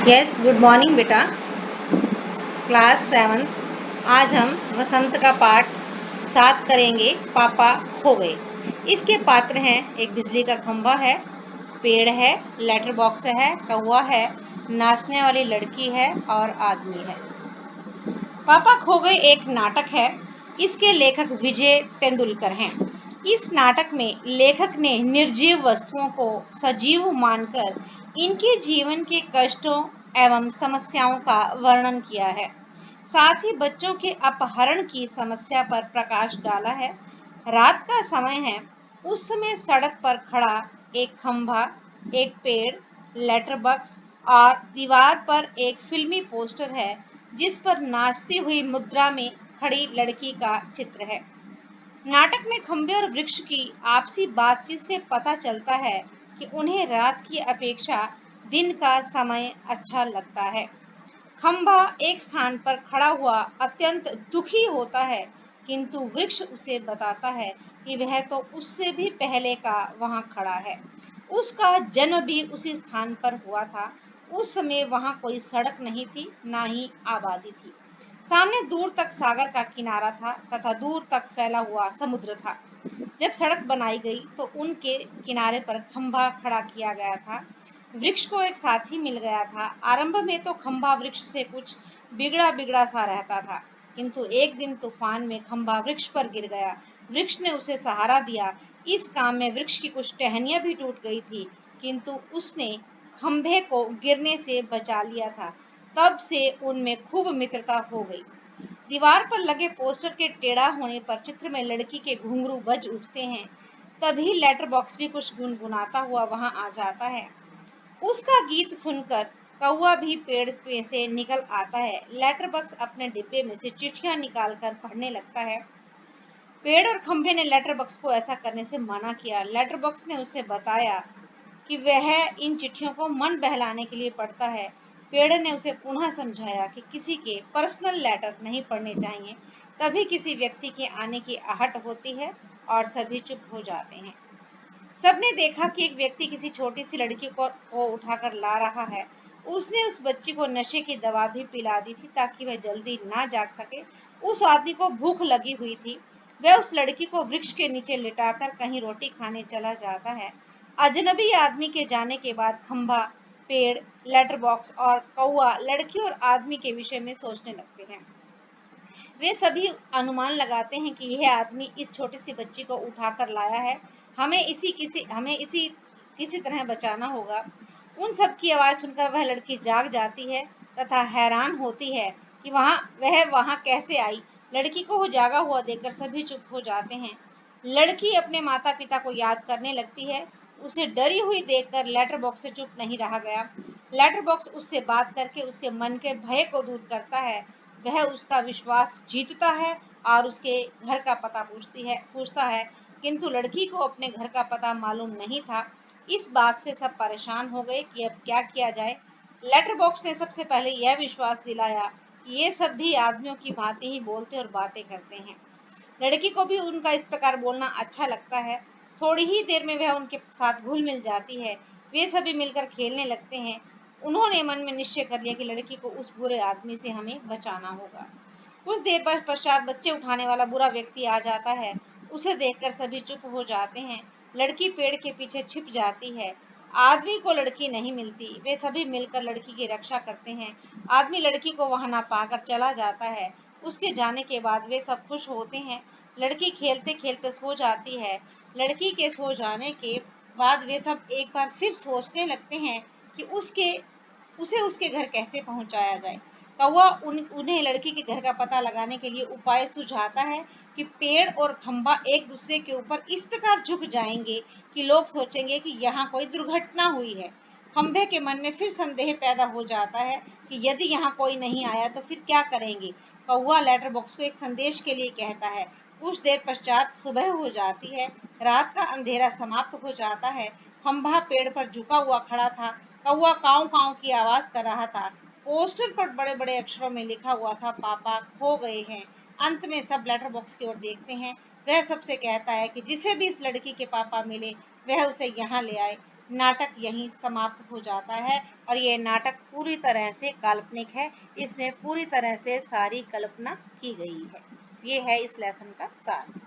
Yes, good morning बेटा। Class seventh. आज हम वसंत का पाठ 7 करेंगे। पापा खो गए। इसके पात्र हैं, एक बिजली का खंभा है, पेड़ है, लेटर बॉक्स है, कौवा है, नाचने वाली लड़की है और आदमी है। पापा खो गए एक नाटक है। इसके लेखक विजय तेंदुलकर हैं। इस नाटक में लेखक ने निर्जीव वस्तुओं को सजीव मानकर इनके जीवन के कष्टों एवं समस्याओं का वर्णन किया है। साथ ही बच्चों के अपहरण की समस्या पर प्रकाश डाला है। रात का समय है। उस समय सड़क पर खड़ा एक खंभा, एक पेड़, लेटर बॉक्स और दीवार पर एक फिल्मी पोस्टर है जिस पर नाचती हुई मुद्रा में खड़ी लड़की का चित्र है। नाटक में खंभे और वृक्ष की आपसी बातचीत से पता चलता है कि उन्हें रात की अपेक्षा दिन का समय अच्छा लगता है। खंभा एक स्थान पर खड़ा हुआ अत्यंत दुखी होता है, किंतु वृक्ष उसे बताता है कि वह तो उससे भी पहले का वहां खड़ा है। उसका जन्म भी उसी स्थान पर हुआ था। उस समय वहां कोई सड़क नहीं थी, ना ही आबादी थी। सामने दूर तक सागर का किनारा था तथा दूर तक फैला हुआ समुद्र था। जब सड़क बनाई गई तो उनके किनारे पर खंभा खड़ा किया गया था। वृक्ष को एक साथी मिल गया था। आरंभ में तो खंभा वृक्ष से कुछ बिगड़ा बिगड़ा सा रहता था, किंतु एक दिन तूफान में खंभा वृक्ष पर गिर गया। वृक्ष ने उसे सहारा दिया। इस काम में वृक्ष की कुछ टहनियां भी टूट गई थी, किंतु उसने खंभे को गिरने से बचा लिया था। तब से उनमें खूब मित्रता हो गई। दीवार पर लगे पोस्टर के टेढ़ा होने पर चित्र में लड़की के घुंघरू बज उठते हैं। तभी लेटर बॉक्स भी कुछ गुनगुनाता हुआ वहां आ जाता है। उसका गीत सुनकर कौवा भी पेड़ पे से निकल आता है। लेटर बॉक्स अपने डिब्बे में से चिट्ठियां निकालकर पढ़ने लगता है। पेड़ और खंभे ने लेटर बॉक्स को ऐसा करने से मना किया। लेटर बॉक्स ने उसे बताया कि वह इन चिट्ठियों को मन बहलाने के लिए पढ़ता है। पेड़ ने उसे पुनः समझाया कि किसी के पर्सनल लेटर नहीं पढ़ने चाहिए। तभी किसी व्यक्ति के आने की आहट होती है और सभी चुप हो जाते हैं। सबने देखा कि एक व्यक्ति किसी छोटी सी लड़की को उठाकर ला रहा है। उसने उस बच्ची को नशे की दवा भी पिला दी थी ताकि वह जल्दी ना जाग सके। उस आदमी को भूख लगी हुई थी। वह उस लड़की को वृक्ष के नीचे लिटाकर कहीं रोटी खाने चला जाता है। अजनबी आदमी के जाने के बाद खंभा, पेड़, लेटर बॉक्स और कौवा लड़की और आदमी के विषय में सोचने लगते हैं। वे सभी अनुमान लगाते हैं कि यह आदमी इस छोटी सी बच्ची को उठाकर लाया है। हमें इसी किसी तरह बचाना होगा। उन सब की आवाज सुनकर वह लड़की जाग जाती है तथा हैरान होती है कि वह वहां कैसे आई। लड़की को वो जागा हुआ देखकर सभी चुप हो जाते हैं। लड़की अपने माता पिता को याद करने लगती है। उसे डरी हुई देखकर लेटर बॉक्स से चुप नहीं रहा गया। लेटर बॉक्स उससे बात करके उसके मन के भय को दूर करता है। वह उसका विश्वास जीतता है और उसके घर का पता पूछता है, किंतु लड़की को अपने घर का पता मालूम नहीं था। इस बात से सब परेशान हो गए कि अब क्या किया जाए। लेटर बॉक्स ने सबसे पहले यह विश्वास दिलाया कि ये सब भी आदमियों की भांति ही बोलते और बातें करते हैं। लड़की को भी उनका इस प्रकार बोलना अच्छा लगता है। थोड़ी ही देर में वह उनके साथ घुल मिल जाती है। वे सभी मिलकर खेलने लगते हैं। उन्होंने मन में निश्चय कर लिया कि लड़की को उस बुरे आदमी से हमें बचाना होगा। कुछ देर पश्चात बच्चे उठाने वाला बुरा व्यक्ति आ जाता है। उसे देखकर सभी चुप हो जाते हैं। लड़की पेड़ के पीछे छिप जाती है। आदमी को लड़की नहीं मिलती। वे सभी मिलकर लड़की की रक्षा करते हैं। आदमी लड़की को वहां ना पाकर चला जाता है। उसके जाने के बाद वे सब खुश होते हैं। लड़की खेलते खेलते सो जाती है। लड़की के सो जाने के बाद वे सब एक बार फिर सोचने लगते हैं कि उसे उसके घर कैसे पहुंचाया जाए। कौवा उन्हें लड़की के घर का पता लगाने के लिए उपाय सुझाता है कि पेड़ और खंभा एक दूसरे के ऊपर इस प्रकार झुक जाएंगे कि लोग सोचेंगे कि यहाँ कोई दुर्घटना हुई है। खंभे के मन में फिर संदेह पैदा हो जाता है कि यदि यहाँ कोई नहीं आया तो फिर क्या करेंगे। कौवा लेटर बॉक्स को एक संदेश के लिए कहता है। कुछ देर पश्चात सुबह हो जाती है। रात का अंधेरा समाप्त हो जाता है। खंभा पेड़ पर झुका हुआ खड़ा था। कौवा काऊ काऊ की आवाज कर रहा था। पोस्टर पर बड़े बड़े अक्षरों में लिखा हुआ था, पापा खो गए हैं। अंत में सब लेटर बॉक्स की ओर देखते हैं। वह सबसे कहता है कि जिसे भी इस लड़की के पापा मिले वह उसे यहाँ ले आए। नाटक यहीं समाप्त हो जाता है और ये नाटक पूरी तरह से काल्पनिक है। इसमें पूरी तरह से सारी कल्पना की गई है। ये है इस लेसन का सार।